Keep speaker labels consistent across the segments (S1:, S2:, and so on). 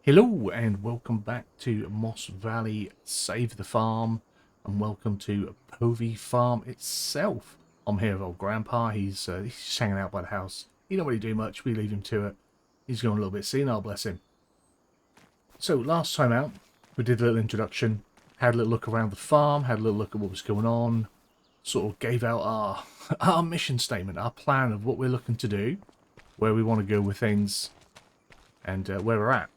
S1: Hello and welcome back to Moss Valley Save the Farm, and welcome to Povey Farm itself. I'm here with old Grandpa. He's just hanging out by the house. He don't really do much. We leave him to it. He's going a little bit senile, bless him. So last time out, we did a little introduction, had a little look around the farm, had a little look at what was going on, sort of gave out our mission statement, our plan of what we're looking to do, where we want to go with things, and where we're at.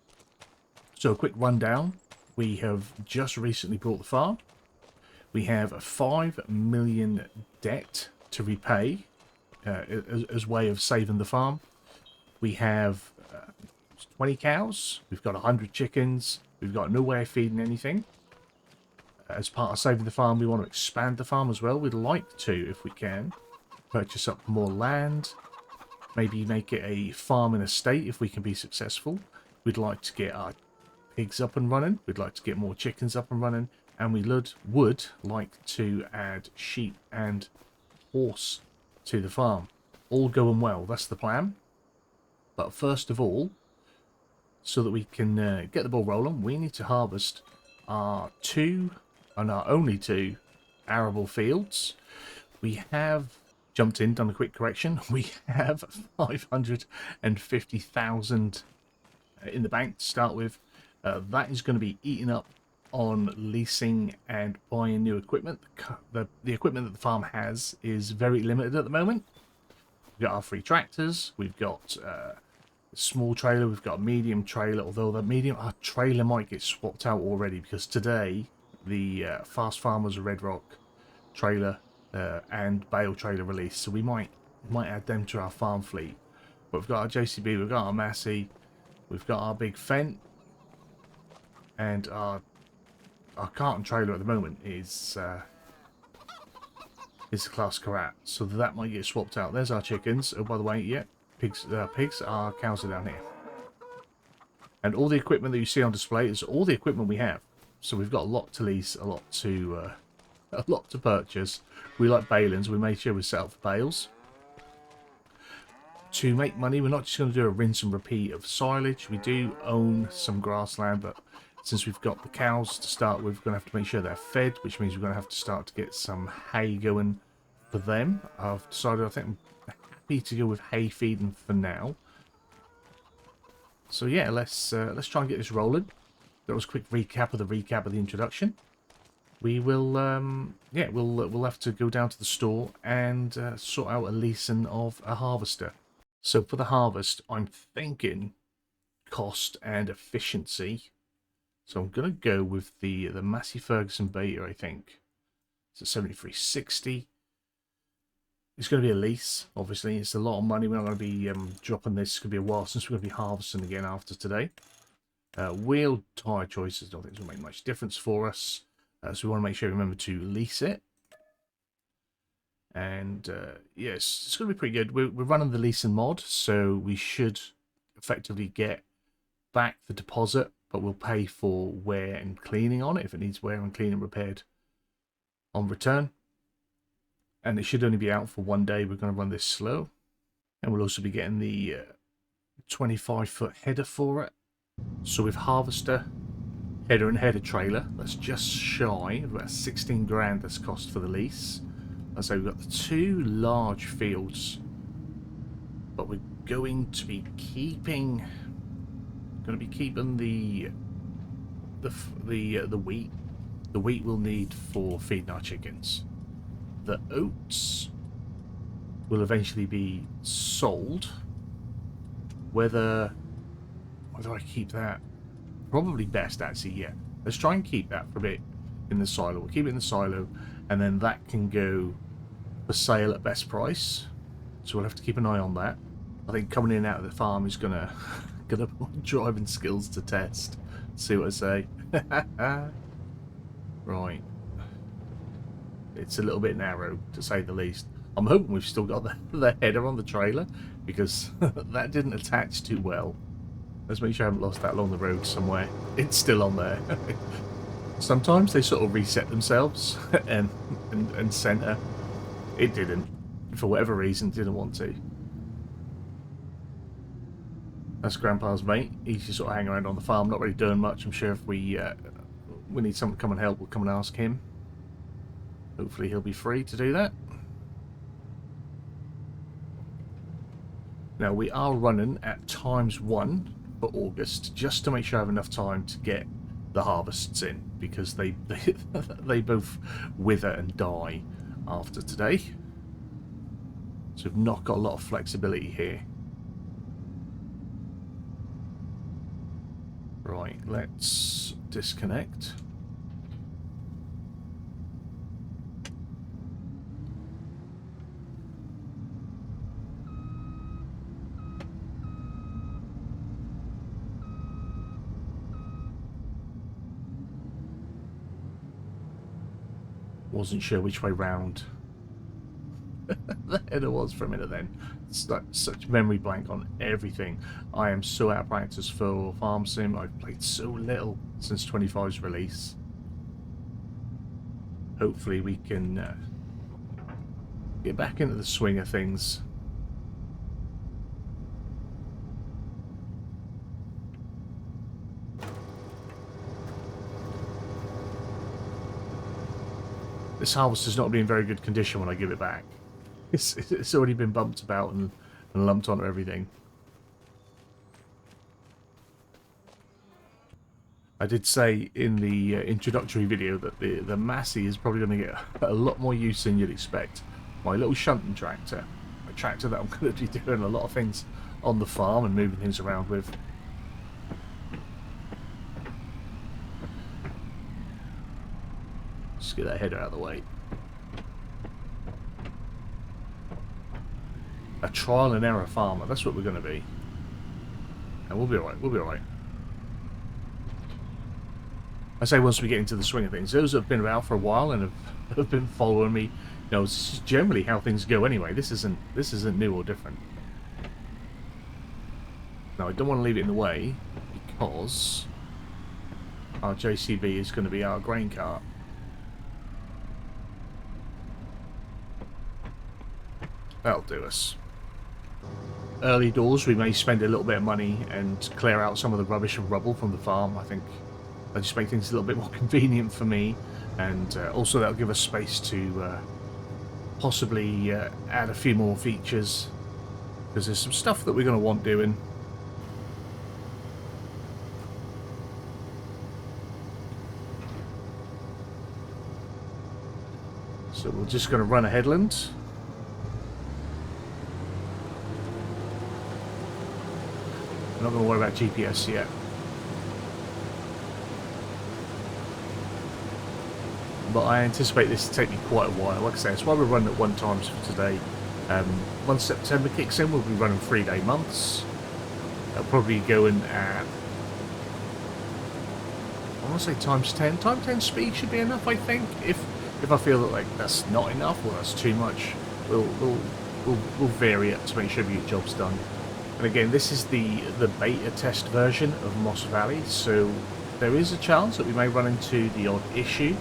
S1: So a quick rundown. We have just recently bought the farm. We have a 5 million debt to repay as way of saving the farm. We have 20 cows. We've got 100 chickens. We've got no way of feeding anything. As part of saving the farm, we want to expand the farm as well. We'd like to, if we can, purchase up more land. Maybe make it a farm and estate if we can be successful. We'd like to get our pigs up and running. We'd like to get more chickens up and running, and we would like to add sheep and horse to the farm. All going well, that's the plan. But first of all, so that we can get the ball rolling, we need to harvest our only two arable fields. We have jumped in, done a quick correction. We have 550,000 in the bank to start with. That is going to be eaten up on leasing and buying new equipment. The equipment that the farm has is very limited at the moment. We've got our 3 tractors. We've got a small trailer. We've got a medium trailer. Although our trailer might get swapped out already, because today the Fast Farmers Red Rock trailer and bale trailer released. So we might add them to our farm fleet. But we've got our JCB. We've got our Massey. We've got our big Fendt. And our carton trailer at the moment is the Class Karat, so that might get swapped out. There's our chickens. Oh, by the way, yeah, pigs. Our cows are down here. And all the equipment that you see on display is all the equipment we have. So we've got a lot to lease, a lot to purchase. We like balings. We made sure we set up for bales. To make money, we're not just going to do a rinse and repeat of silage. We do own some grassland, but since we've got the cows to start with, we're going to have to make sure they're fed, which means we're going to have to start to get some hay going for them. I've decided I think I'm happy to go with hay feeding for now. So yeah, let's try and get this rolling. That was a quick recap of the introduction. We will we'll have to go down to the store and sort out a leasing of a harvester. So for the harvest, I'm thinking cost and efficiency. So I'm going to go with the Massey Ferguson Beta, I think. It's a 7360. It's going to be a lease, obviously. It's a lot of money. We're not going to be dropping this. It's going to be a while since we're going to be harvesting again after today. Wheel tyre choices, I don't think it's going to make much difference for us. So we want to make sure we remember to lease it. And yes, it's going to be pretty good. We're running the leasing mod, so we should effectively get back the deposit, but we'll pay for wear and cleaning on it if it needs wear and cleaning repaired on return. And it should only be out for 1 day. We're going to run this slow. And we'll also be getting the 25-foot header for it. So with harvester, header and header trailer, that's just shy of about 16 grand that's cost for the lease. So we've got the 2 large fields, but we're going to be keeping the wheat. The wheat we'll need for feeding our chickens. The oats will eventually be sold. Whether I keep that, probably best actually. Yeah, let's try and keep that for a bit in the silo. We'll keep it in the silo, and then that can go for sale at best price. So we'll have to keep an eye on that. I think coming in and out of the farm is gonna put driving skills to test. See what I say. Right. It's a little bit narrow, to say the least. I'm hoping we've still got the header on the trailer, because that didn't attach too well. Let's make sure I haven't lost that along the road somewhere. It's still on there. Sometimes they sort of reset themselves and center. It didn't. For whatever reason, didn't want to. That's Grandpa's mate. He's just sort of hanging around on the farm, not really doing much. I'm sure if we need someone to come and help, we'll come and ask him. Hopefully he'll be free to do that. Now we are running at ×1 for August, just to make sure I have enough time to get the harvests in, because they both wither and die after today. So we've not got a lot of flexibility here. Right, let's disconnect. Wasn't sure which way round. There it was for a minute then. Such memory blank on everything. I am so out of practice for Farm Sim. I've played so little since 25's release. Hopefully we can get back into the swing of things. This harvester's not been in very good condition when I give it back. It's already been bumped about and lumped onto everything. I did say in the introductory video that the Massey is probably going to get a lot more use than you'd expect. My little shunting tractor, a tractor that I'm going to be doing a lot of things on the farm and moving things around with. Just get that header out of the way. A trial and error farmer, that's what we're going to be. And we'll be alright, we'll be alright. I say once we get into the swing of things, those that have been around for a while and have been following me, you know, it's generally how things go anyway. This isn't new or different. Now I don't want to leave it in the way because our JCB is going to be our grain cart. That'll do us. Early doors, we may spend a little bit of money and clear out some of the rubbish and rubble from the farm. I think that'll just make things a little bit more convenient for me, and also that'll give us space to possibly add a few more features, because there's some stuff that we're going to want doing. So we're just going to run a headland. I'm not going to worry about GPS yet. But I anticipate this to take me quite a while. Like I say, that's why we're running at 1 times for today. Once September kicks in, we'll be running 3-day months. That'll probably be going at, I want to say ×10. ×10 speed should be enough, I think. If I feel that like that's not enough or that's too much, we'll vary it to make sure we get jobs done. And again, this is the beta test version of Moss Valley, so there is a chance that we may run into the odd issue.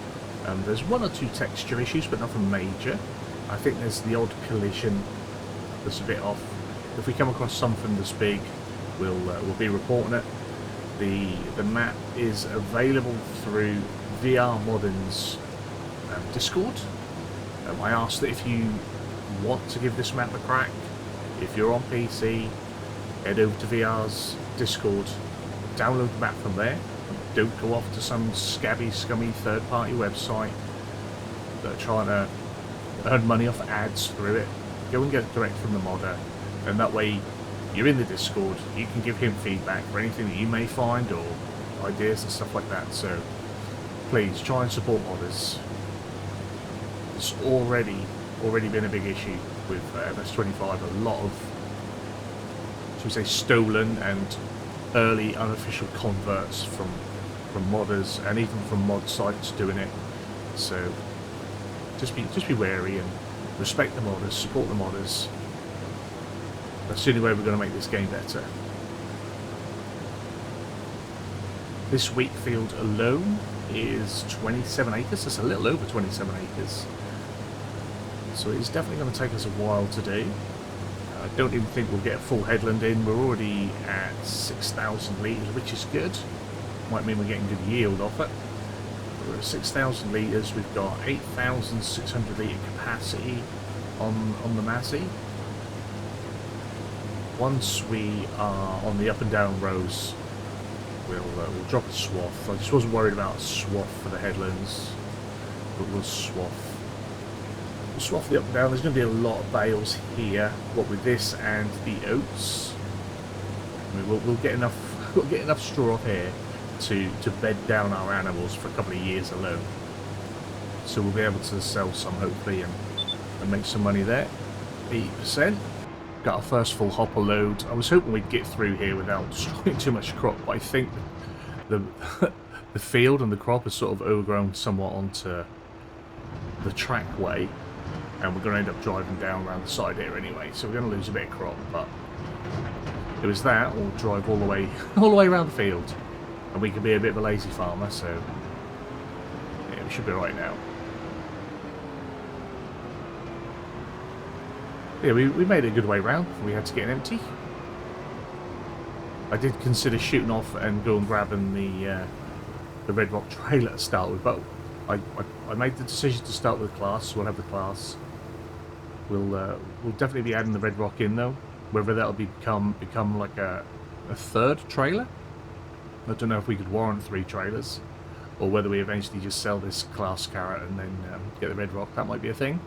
S1: There's 1 or 2 texture issues, but nothing major. I think there's the odd collision that's a bit off. If we come across something that's big, we'll be reporting it. The map is available through VR Modern's Discord. I asked that if you want to give this map a crack, if you're on PC, head over to VR's Discord, download the map from there. Don't go off to some scabby, scummy third-party website that are trying to earn money off ads through it. Go and get it direct from the modder, and that way you're in the Discord, you can give him feedback for anything that you may find or ideas and stuff like that. So please try and support modders. It's already been a big issue with FS25. A lot of, should we say, stolen and early unofficial converts from modders and even from mod sites doing it. So just be wary and respect the modders, support the modders. That's the only way we're going to make this game better. This wheat field alone is 27 acres. It's a little over 27 acres. So it's definitely going to take us a while to do. I don't even think we'll get a full headland in. We're already at 6,000 litres, which is good. Might mean we're getting good yield off it. We're at 6,000 litres. We've got 8,600 litre capacity on the Mazzy. Once we are on the up and down rows, we'll drop a swath. I just wasn't worried about a swath for the headlands, but we'll swath. We'll swath the up and down. There's going to be a lot of bales here. What with this and the oats, I mean, we'll get enough. We'll get enough straw up here to bed down our animals for a couple of years alone. So we'll be able to sell some hopefully and make some money there. 80%. Got our first full hopper load. I was hoping we'd get through here without destroying too much crop, but I think the the field and the crop is sort of overgrown somewhat onto the trackway, and we're going to end up driving down around the side here anyway, so we're going to lose a bit of crop, but it was that, or drive all the way around the field, and we can be a bit of a lazy farmer, so yeah, we should be right now. Yeah, we made it a good way round before we had to get an empty. I did consider shooting off and go and grabbing the Red Rock trailer to start with, but I made the decision to start with class, so we'll have the class. We'll definitely be adding the Red Rock in though. Whether that'll become like a third trailer, I don't know if we could warrant 3 trailers, or whether we eventually just sell this class carrot and then get the Red Rock. That might be a thing.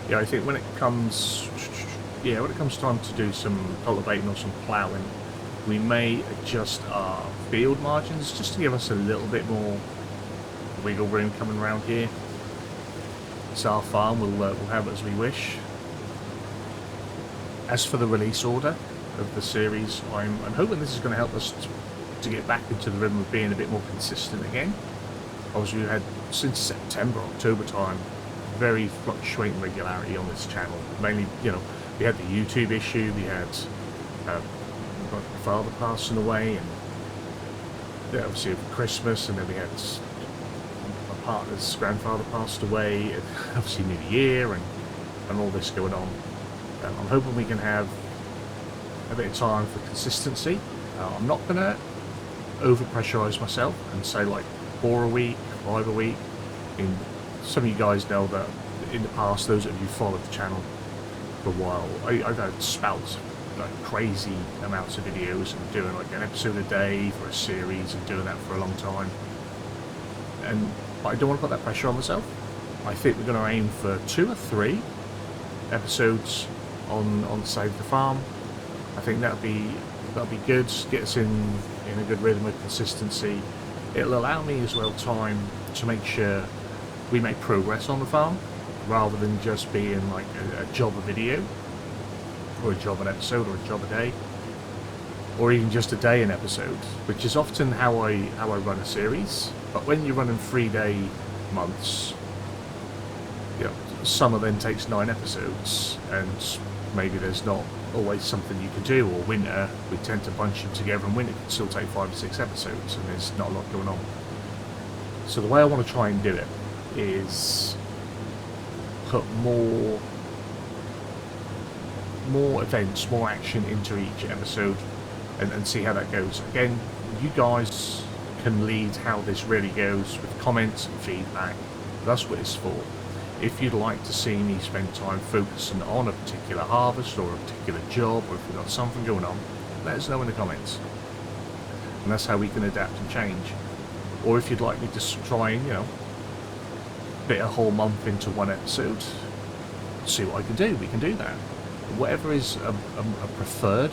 S1: Yeah, I think when it comes time to do some cultivating or some ploughing, we may adjust our field margins just to give us a little bit more wiggle room coming around here. It's our farm, we'll have it as we wish. As for the release order of the series, I'm hoping this is going to help us to get back into the rhythm of being a bit more consistent again. Obviously, we've had since September, October time, very fluctuating regularity on this channel. Mainly, you know, we had the YouTube issue, we had my father passing away, and yeah, obviously Christmas, and then we had my partner's grandfather passed away, and obviously New Year, and all this going on. I'm hoping we can have a bit of time for consistency. I'm not going to over-pressurise myself and say like 4 a week, 5 a week. Some of you guys know that in the past, those of you who followed the channel for a while, I've had spouts like crazy amounts of videos and doing like an episode a day for a series and doing that for a long time. And I don't want to put that pressure on myself. I think we're going to aim for 2 or 3 episodes on Save the Farm. I think that'll be good. Get us in a good rhythm of consistency. It'll allow me as well time to make sure we make progress on the farm, rather than just being like a job a video, or a job an episode, or a job a day, or even just a day an episode, which is often how I run a series. But when you're running 3-day months, you know, summer then takes 9 episodes, and maybe there's not always something you can do, or winter, we tend to bunch them together, and winter can still take 5 or 6 episodes, and there's not a lot going on. So the way I want to try and do it is put more events, more action into each episode, and see how that goes. Again, you guys can lead how this really goes with comments and feedback. That's what it's for. If you'd like to see me spend time focusing on a particular harvest or a particular job, or if we've got something going on, let us know in the comments, and that's how we can adapt and change. Or if you'd like me to try and, you know, fit a whole month into 1 episode, see what I can do, we can do that. Whatever is a preferred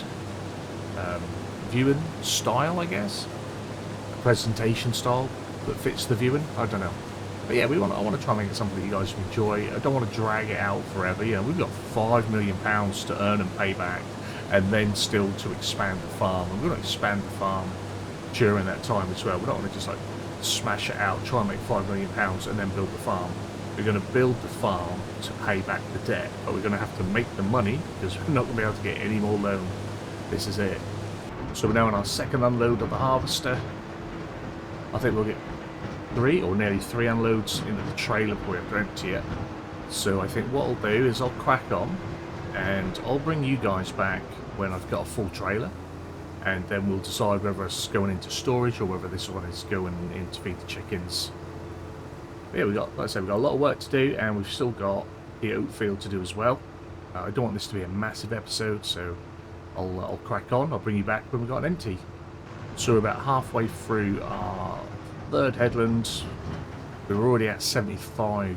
S1: viewing style, I guess, a presentation style that fits the viewing, I don't know. But yeah, I want to try and make it something that you guys enjoy. I don't want to drag it out forever. You know, we've got £5 million to earn and pay back, and then still to expand the farm. And we're going to expand the farm during that time as well. We're not going to just like smash it out, try and make £5 million and then build the farm. We're going to build the farm to pay back the debt, but we're going to have to make the money because we're not going to be able to get any more loan. This is it. So we're now on our second unload of the harvester. I think we'll get 3 or nearly 3 unloads into the trailer before we have to empty it. So I think what I'll do is I'll crack on and I'll bring you guys back when I've got a full trailer, and then we'll decide whether it's going into storage or whether this one is going in to feed the chickens. But yeah, like I said, we've got a lot of work to do, and we've still got the oat field to do as well. I don't want this to be a massive episode, so I'll crack on. I'll bring you back when we've got an empty. So we're about halfway through our third headland. We're already at 75%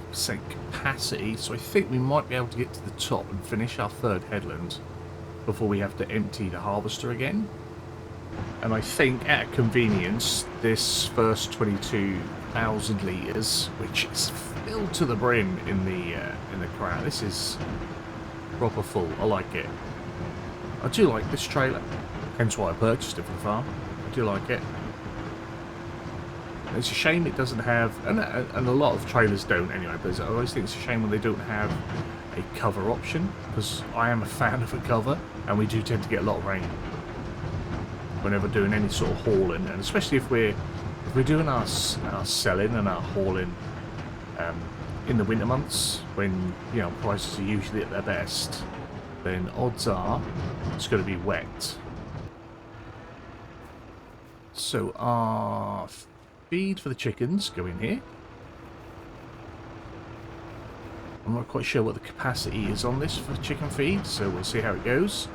S1: capacity, so I think we might be able to get to the top and finish our third headland before we have to empty the harvester again. And I think, at convenience, this first 22,000 litres, which is filled to the brim in the crowd, this is proper full. I like it. I do like this trailer, hence why I purchased it for the farm. I do like it. It's a shame it doesn't have, and a lot of trailers don't anyway, but I always think it's a shame when they don't have a cover option, because I am a fan of a cover, and we do tend to get a lot of rain whenever doing any sort of hauling, and especially if we're doing our selling and our hauling in the winter months, when, you know, prices are usually at their best, then odds are it's going to be wet. So our feed for the chickens go in here. I'm not quite sure what the capacity is on this for chicken feed, so we'll see how it goes.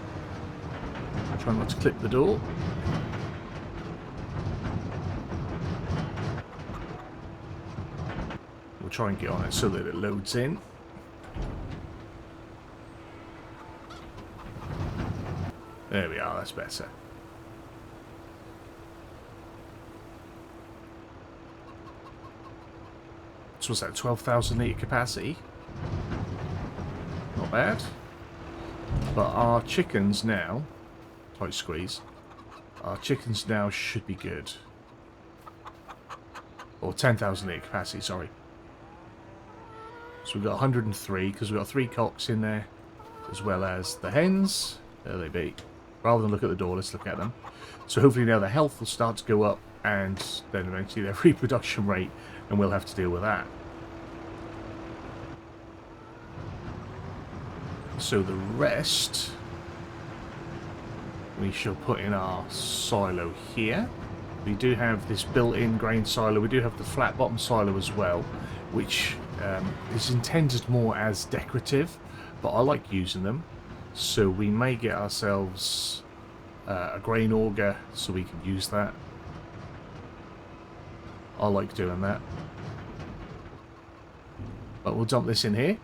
S1: Try not to clip the door. We'll try and get on it so that it loads in. There we are, that's better. So what's that, 12,000 litre capacity? Not bad. But our chickens now, tight squeeze, our chickens now should be good. Or 10,000 litre capacity, sorry. So we've got 103, because we've got 3 cocks in there, as well as the hens. There they be. Rather than look at the door, let's look at them. So hopefully now their health will start to go up, and then eventually their reproduction rate, and we'll have to deal with that. So the rest we shall put in our silo here. We do have this built-in grain silo. We do have the flat bottom silo as well, which is intended more as decorative, but I like using them. So we may get ourselves a grain auger so we can use that. I like doing that. But we'll dump this in here.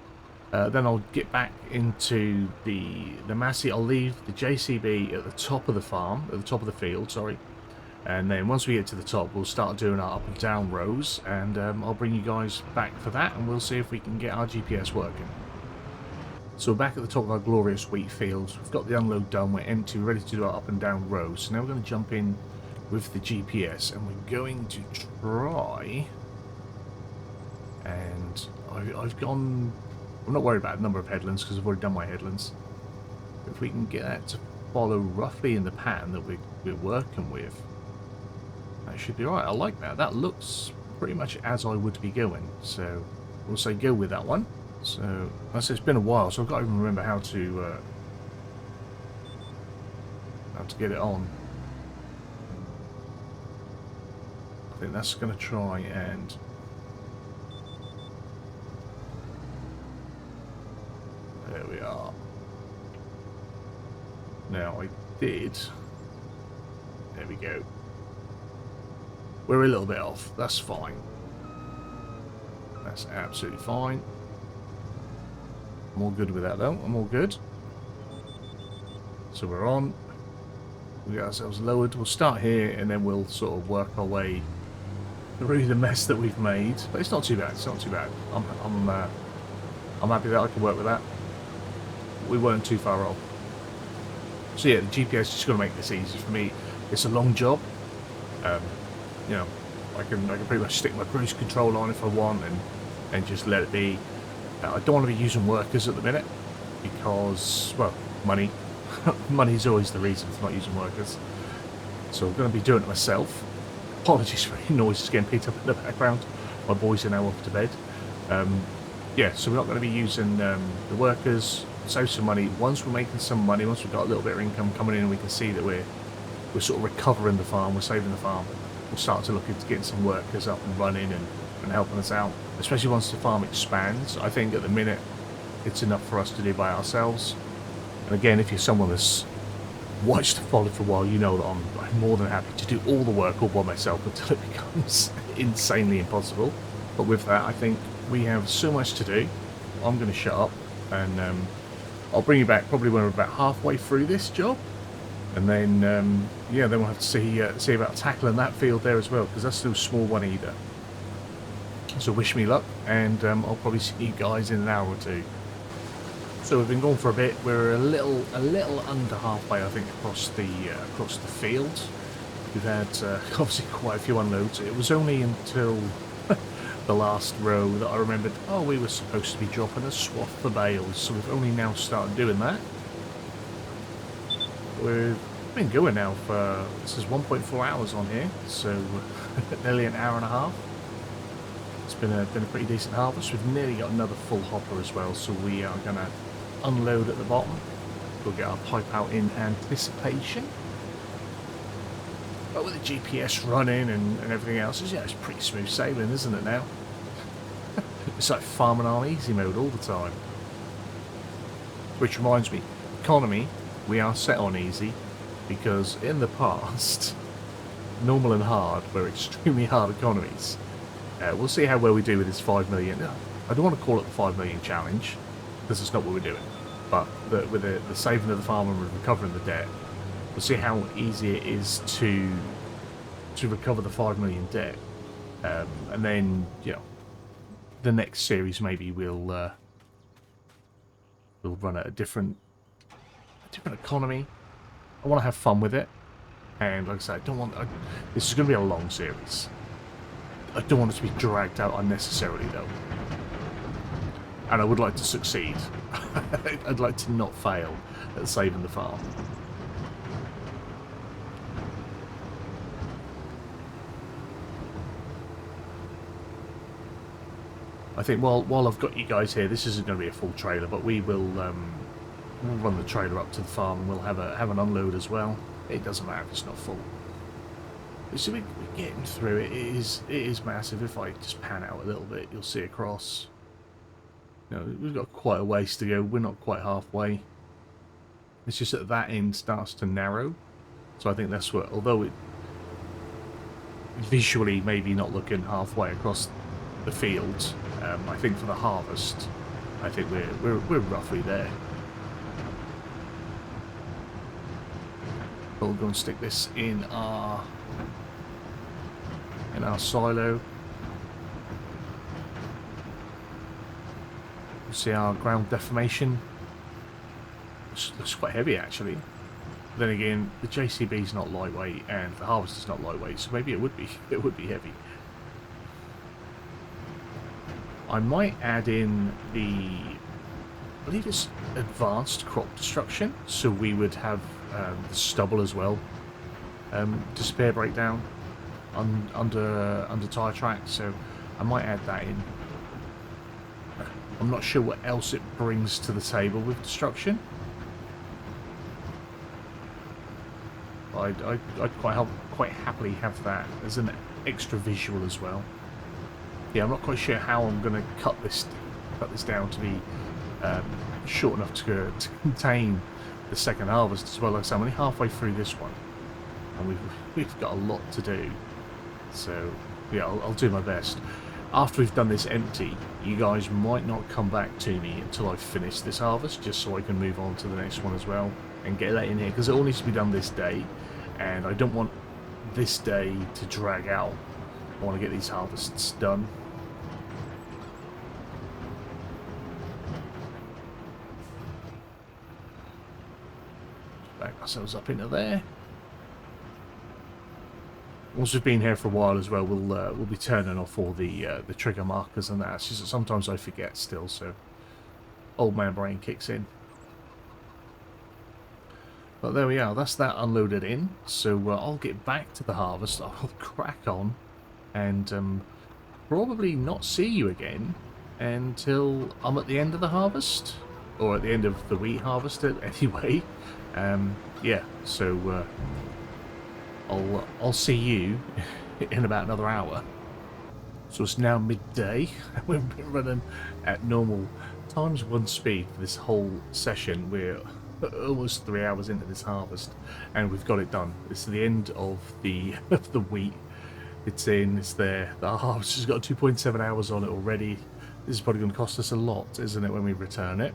S1: Then I'll get back into the Massey. I'll leave the JCB at the top of the farm, at the top of the field, sorry. And then once we get to the top, we'll start doing our up and down rows, and I'll bring you guys back for that, and we'll see if we can get our GPS working. So we're back at the top of our glorious wheat fields. We've got the unload done, we're empty, we're ready to do our up and down rows. So now we're going to jump in with the GPS, and we're going to try, and I've gone, I'm not worried about the number of headlands because I've already done my headlands. If we can get that to follow roughly in the pattern that we're working with, that should be right. I like that. That looks pretty much as I would be going, so we'll say go with that one. So it's been a while, so I've got to even remember how to get it on. I think that's going to try and there we are. Now I did. There we go. We're a little bit off. That's fine. That's absolutely fine. I'm all good with that though. I'm all good. So we're on. We get ourselves lowered. We'll start here and then we'll sort of work our way through the mess that we've made. But it's not too bad. It's not too bad. I'm happy that I can work with that. We weren't too far off. So yeah, the GPS is just going to make this easy for me. It's a long job. You know, I can pretty much stick my cruise control on if I want and just let it be. I don't want to be using workers at the minute because, well, money. Money's always the reason for not using workers. So I'm going to be doing it myself. Apologies for any noises getting picked up in the background. My boys are now off to bed. Yeah, so we're not going to be using the workers. save some money. Once we're making some money, once we've got a little bit of income coming in, and we can see that we're sort of recovering the farm, we're saving the farm, we'll start to look into getting some workers up and running and helping us out, especially once the farm expands. I think at the minute it's enough for us to do by ourselves. And again, if you're someone that's watched and followed for a while, you know that I'm more than happy to do all the work all by myself until it becomes insanely impossible. But with that, I think we have so much to do. I'm going to shut up, and I'll bring you back probably when we're about halfway through this job. And then, yeah, then we'll have to see about tackling that field there as well, because that's still small one either. So wish me luck, and I'll probably see you guys in an hour or two. So we've been gone for a bit. We're a little under halfway, I think, across the field. We've had obviously quite a few unloads. It was only until the last row that I remembered, oh, we were supposed to be dropping a swath for bales, so we've only now started doing that. We've been going now for, this is 1.4 hours on here, so nearly an hour and a half. It's been a pretty decent harvest. We've nearly got another full hopper as well, so we are going to unload at the bottom. We'll get our pipe out in anticipation. But with the GPS running and everything else, yeah, it's pretty smooth sailing, isn't it now? It's like farming on easy mode all the time. Which reminds me, economy, we are set on easy, because in the past, normal and hard were extremely hard economies. We'll see how well we do with this 5 million. I don't want to call it the 5 million challenge, because it's not what we're doing. But with the saving of the farm and recovering the debt, we'll see how easy it is to recover the 5 million debt. And then, you know, the next series maybe we'll run at a different economy. I want to have fun with it, and like I said, I don't want. This is going to be a long series. I don't want it to be dragged out unnecessarily, though. And I would like to succeed. I'd like to not fail at saving the farm. I think while I've got you guys here, this isn't going to be a full trailer, but we will we'll run the trailer up to the farm, and we'll have an unload as well. It doesn't matter if it's not full. So we're getting through it. It is massive. If I just pan out a little bit, you'll see across. You know, we've got quite a ways to go. We're not quite halfway. It's just that that end starts to narrow. So I think that's what, although it visually maybe not looking halfway across the field, I think for the harvest, I think we're roughly there. But we'll go and stick this in our silo. You see our ground deformation. Looks quite heavy actually. Then again, the JCB is not lightweight and the harvest is not lightweight, so maybe it would be heavy. I might add in I believe it's advanced crop destruction, so we would have the stubble as well. Despair breakdown under tire tracks, so I might add that in. I'm not sure what else it brings to the table with destruction. I'd quite happily have that as an extra visual as well. Yeah, I'm not quite sure how I'm going to cut this down to be short enough to contain the second harvest as well. Like I say, I'm only halfway through this one, and we've got a lot to do. So yeah, I'll do my best. After we've done this empty, you guys might not come back to me until I've finished this harvest, just so I can move on to the next one as well and get that in here, because it all needs to be done this day, and I don't want this day to drag out. I want to get these harvests done. Back ourselves up into there. Once we've been here for a while as well, we'll be turning off all the trigger markers and that. It's just that sometimes I forget still, so old man brain kicks in. But there we are. That's that unloaded in. So I'll get back to the harvest. I'll crack on, and probably not see you again until I'm at the end of the harvest. or at the end of the wheat harvest anyway. Yeah, so I'll see you in about another hour. So it's now midday. We've been running at normal times 1 speed for this whole session. We're almost 3 hours into this harvest, and we've got it done. It's the end of the of the wheat. It's in, it's there. The harvest has got 2.7 hours on it already. This is probably going to cost us a lot, isn't it, when we return it?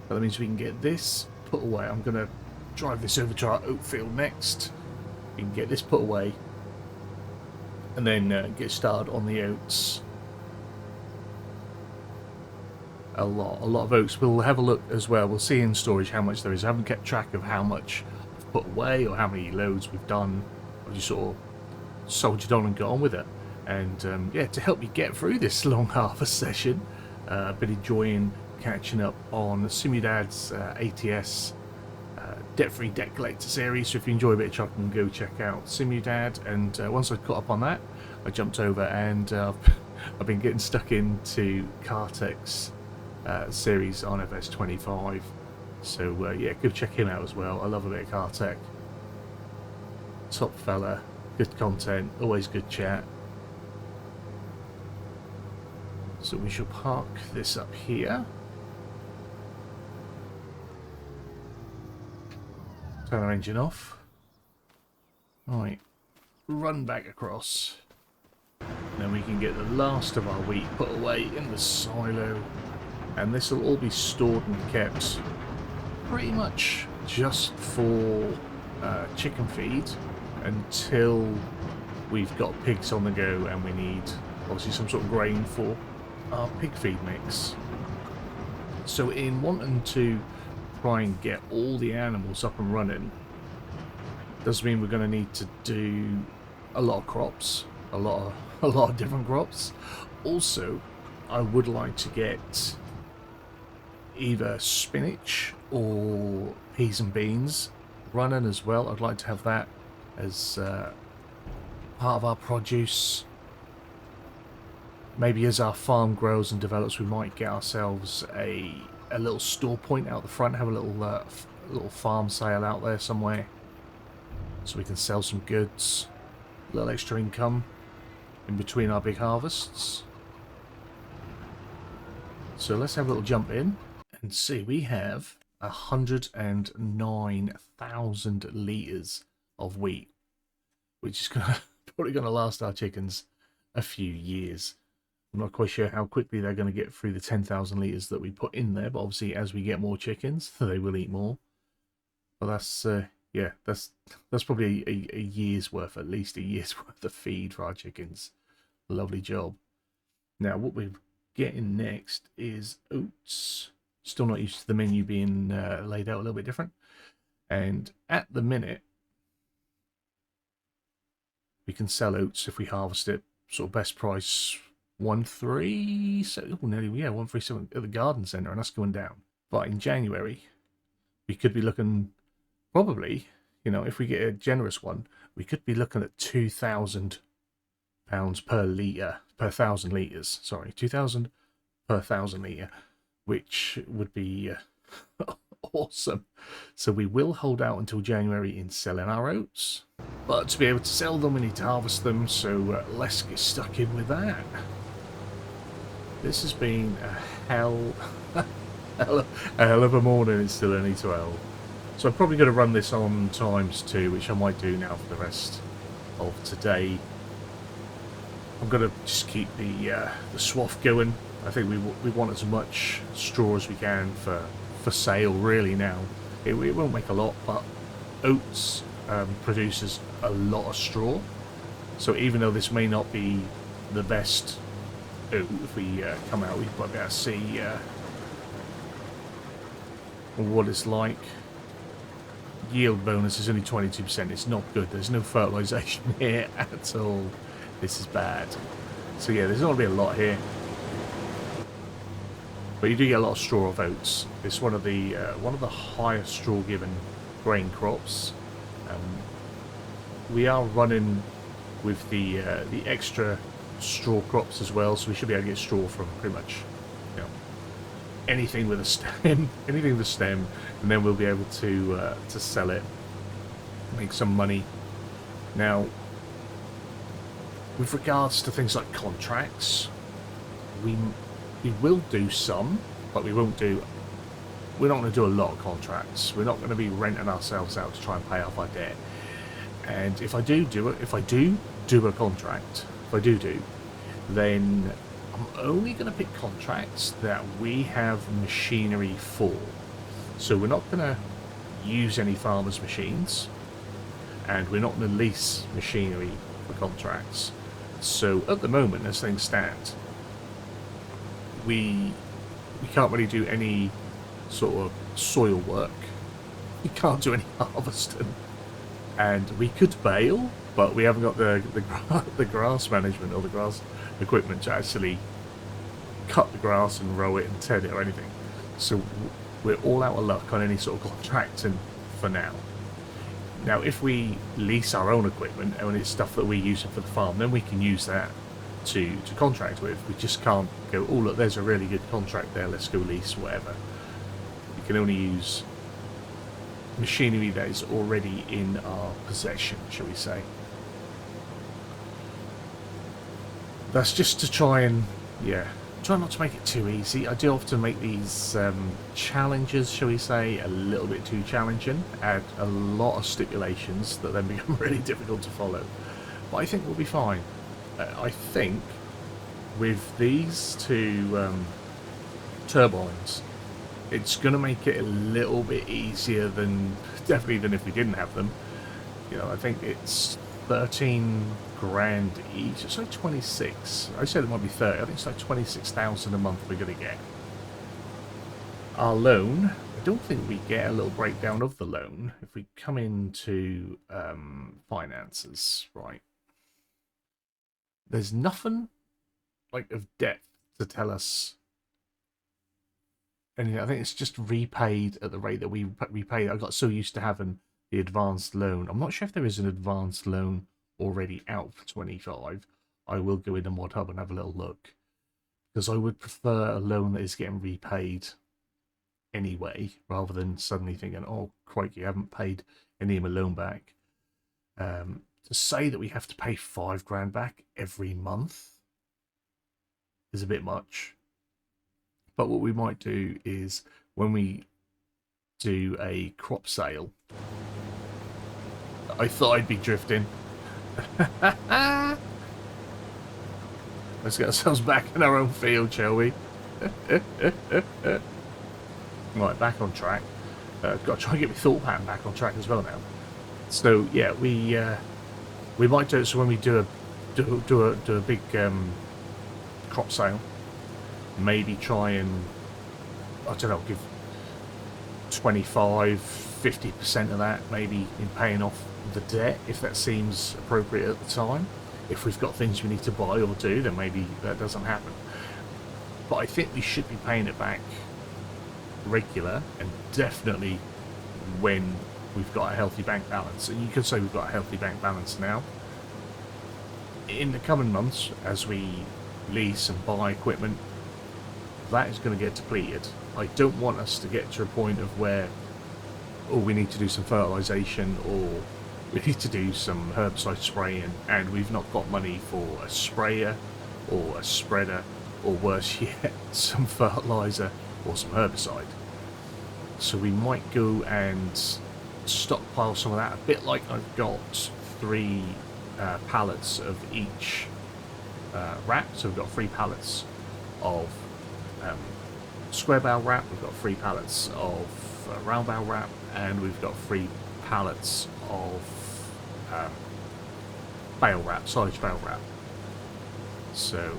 S1: But that means we can get this put away. I'm going to drive this over to our oat field next. We can get this put away, and then get started on the oats. A lot of oats. We'll have a look as well. We'll see in storage how much there is. I haven't kept track of how much I've put away or how many loads we've done. I've just sort of soldiered on and got on with it. And yeah, to help me get through this long harvest session, I've been enjoying catching up on Simudad's ATS debt-free debt collector series. So if you enjoy a bit of chucking, go check out Simudad. And once I caught up on that, I jumped over and I've been getting stuck into Kartek's series on FS25. So yeah, go check him out as well. I love a bit of Kartek. Top fella, good content, always good chat. So we shall park this up here. Turn our engine off. Right, run back across. Then we can get the last of our wheat put away in the silo. And this will all be stored and kept pretty much just for chicken feed until we've got pigs on the go and we need obviously some sort of grain for our pig feed mix. So in wanting to try and get all the animals up and running, does mean we're going to need to do a lot of crops, a lot of different crops. Also, I would like to get either spinach or peas and beans running as well. I'd like to have that as part of our produce. Maybe as our farm grows and develops, we might get ourselves a little store point out the front, have a little farm sale out there somewhere, so we can sell some goods, a little extra income in between our big harvests. So let's have a little jump in and see. We have 109,000 litres of wheat, which is probably going to last our chickens a few years. I'm not quite sure how quickly they're going to get through the 10,000 litres that we put in there, but obviously as we get more chickens, they will eat more. But that's, yeah, that's probably a year's worth, at least a year's worth of feed for our chickens. Lovely job. Now, what we're getting next is oats. Still not used to the menu being laid out a little bit different. And at the minute, we can sell oats if we harvest it, sort of best price 137, oh, nearly, yeah, 137 at the garden centre, and that's going down. But in January, we could be looking, probably, you know, if we get a generous one, we could be looking at £2,000 per litre, per 1,000 litres. Sorry, 2,000 per 1,000 litre, which would be awesome. So we will hold out until January in selling our oats. But to be able to sell them, we need to harvest them, so let's get stuck in with that. This has been a hell of a morning. It's still only 12. So I'm probably going to run this on ×2, which I might do now for the rest of today. I'm going to just keep the swath going. I think we want as much straw as we can for sale, really, now. It won't make a lot, but oats produces a lot of straw. So even though this may not be the best oat, if we come out, we might be able to see what it's like. Yield bonus is only 22%. It's not good. There's no fertilization here at all. This is bad. So yeah, there's not going to be a lot here. But you do get a lot of straw of oats. It's one of the highest straw given grain crops. We are running with the extra straw crops as well, so we should be able to get straw from pretty much, you know, anything with a stem, anything with a stem, and then we'll be able to sell it, make some money. Now, with regards to things like contracts, we will do some, but we won't do. We're not going to do a lot of contracts. We're not going to be renting ourselves out to try and pay off our debt. And if I do do a contract, then I'm only going to pick contracts that we have machinery for. So we're not going to use any farmers' machines, and we're not going to lease machinery for contracts. So at the moment, as things stand, we can't really do any sort of soil work. We can't do any harvesting, and we could bale, but we haven't got the grass management or the grass equipment to actually cut the grass and row it and ted it or anything. So we're all out of luck on any sort of contracting for now. Now, if we lease our own equipment and it's stuff that we're using for the farm, then we can use that to contract with. We just can't go, oh look, there's a really good contract there, let's go lease whatever. We can only use machinery that is already in our possession, shall we say. That's just to try and, try not to make it too easy. I do often make these challenges, shall we say, a little bit too challenging, add a lot of stipulations that then become really difficult to follow. But I think we'll be fine. I think with these two turbines, it's going to make it a little bit easier than, definitely than if we didn't have them. You know, I think it's 13 grand each. It's like 26. I said it might be 30. I think it's like 26,000 a month we're going to get. Our loan, I don't think we get a little breakdown of the loan. If we come into finances, right. There's nothing like of depth to tell us anything. I think it's just repaid at the rate that we repaid. I got so used to having the advanced loan. I'm not sure if there is an advanced loan already out for 25. I will go into Mod Hub and have a little look, because I would prefer a loan that is getting repaid anyway, rather than suddenly thinking, oh crikey, I haven't paid any of my loan back. To say that we have to pay 5 grand back every month is a bit much. But what we might do is, when we do a crop sale, I thought I'd be drifting. Let's get ourselves back in our own field, shall we? Right, back on track. Got to try and get my thought pattern back on track as well now. So yeah, we might do it. So when we do a big crop sale, maybe try and, I don't know, give 25-50% of that maybe in paying off the debt, if that seems appropriate at the time. If we've got things we need to buy or do, then maybe that doesn't happen. But I think we should be paying it back regular, and definitely when we've got a healthy bank balance. And you could say we've got a healthy bank balance now. In the coming months, as we lease and buy equipment, that is going to get depleted. I don't want us to get to a point of where, oh, we need to do some fertilization, or we need to do some herbicide spraying, and we've not got money for a sprayer or a spreader, or worse yet, some fertilizer or some herbicide. So we might go and stockpile some of that, a bit like I've got 3 pallets of each wrap. So we've got 3 pallets of square barrel wrap, we've got 3 pallets of round barrel wrap, and we've got 3 pallets of bale wrap, silage bale wrap. So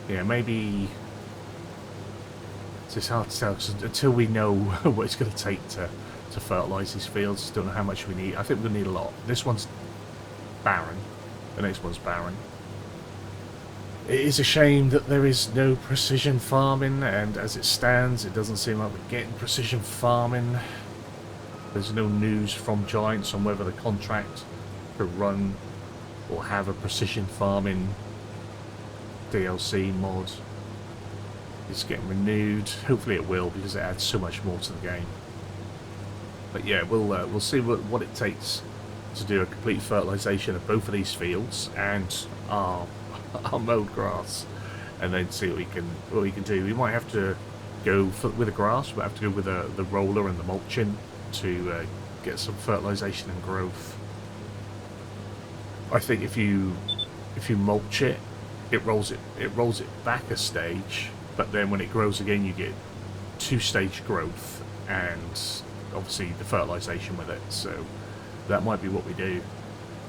S1: yeah, maybe it's hard to tell until we know what it's going to take to fertilise these fields. Don't know how much we need. I think we're going to need a lot. This one's barren. The next one's barren. It is a shame that there is no precision farming, and as it stands, it doesn't seem like we're getting precision farming. There's no news from Giants on whether the contract to run or have a precision farming DLC mod is getting renewed. Hopefully it will, because it adds so much more to the game. But yeah, we'll see what it takes to do a complete fertilization of both of these fields and our mowed grass, and then see what we can do. We might have to go with the grass. We'll have to go with the roller and the mulching to get some fertilization and growth. I think if you mulch it, it rolls it back a stage, but then when it grows again, you get 2-stage growth and obviously the fertilization with it. So that might be what we do.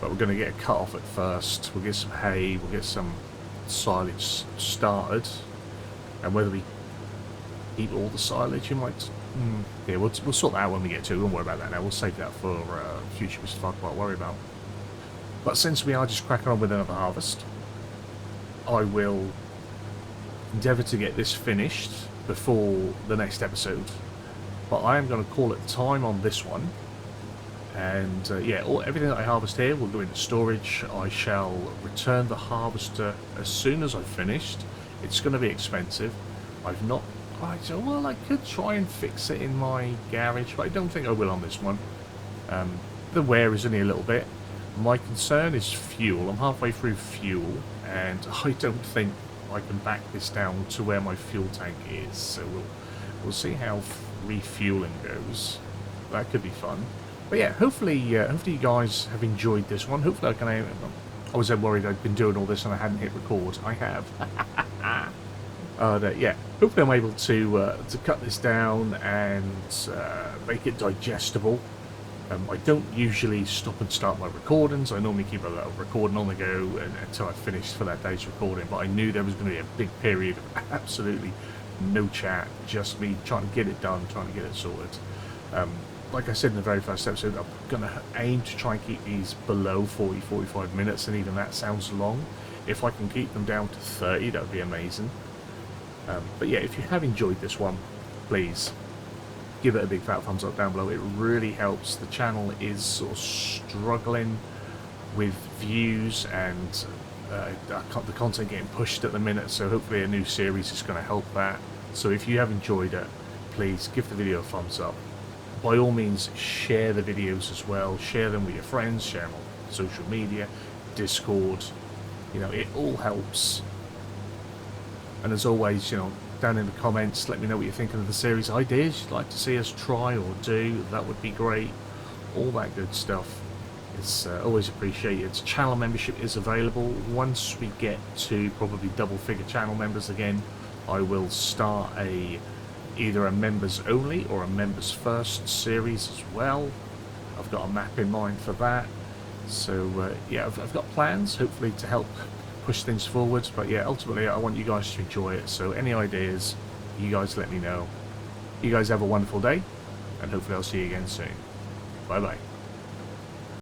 S1: But we're going to get a cut off at first. We'll get some hay, we'll get some silage started, and whether we eat all the silage, you might. Yeah, we'll sort that out when we get to it. We won't worry about that now. We'll save that for future Mr. Farquhar to worry about. But since we are just cracking on with another harvest, I will endeavour to get this finished before the next episode. But I am going to call it time on this one. And yeah, everything that I harvest here will go into storage. I shall return the harvester as soon as I've finished. It's going to be expensive. I've not... well, I could try and fix it in my garage, but I don't think I will on this one. The wear is only a little bit. My concern is fuel. I'm halfway through fuel, and I don't think I can back this down to where my fuel tank is. So we'll see how refueling goes. That could be fun. But yeah, hopefully you guys have enjoyed this one. Hopefully I was worried I'd been doing all this and I hadn't hit record. I have. Yeah, hopefully I'm able to cut this down and make it digestible. I don't usually stop and start my recordings. I normally keep a recording on the go until I've finished for that day's recording. But I knew there was going to be a big period of absolutely no chat, just me trying to get it done, trying to get it sorted. Like I said in the very first episode, I'm going to aim to try and keep these below 40-45 minutes, and even that sounds long. If I can keep them down to 30, that would be amazing. But yeah, if you have enjoyed this one, please give it a big fat thumbs up down below. It really helps. The channel is sort of struggling with views and the content getting pushed at the minute, so hopefully a new series is going to help that. So if you have enjoyed it, please give the video a thumbs up. By all means, share the videos as well. Share them with your friends, share them on social media, Discord. You know, it all helps. And as always, you know, down in the comments, let me know what you're thinking of the series ideas you'd like to see us try or do. That would be great. All that good stuff is always appreciated. Channel membership is available. Once we get to probably double-figure channel members again, I will start either a members only or a members first series as well. I've got a map in mind for that. So yeah, I've got plans, hopefully, to help push things forward. But yeah, ultimately I want you guys to enjoy it. So any ideas, you guys let me know. You guys have a wonderful day, and hopefully I'll see you again soon. Bye bye.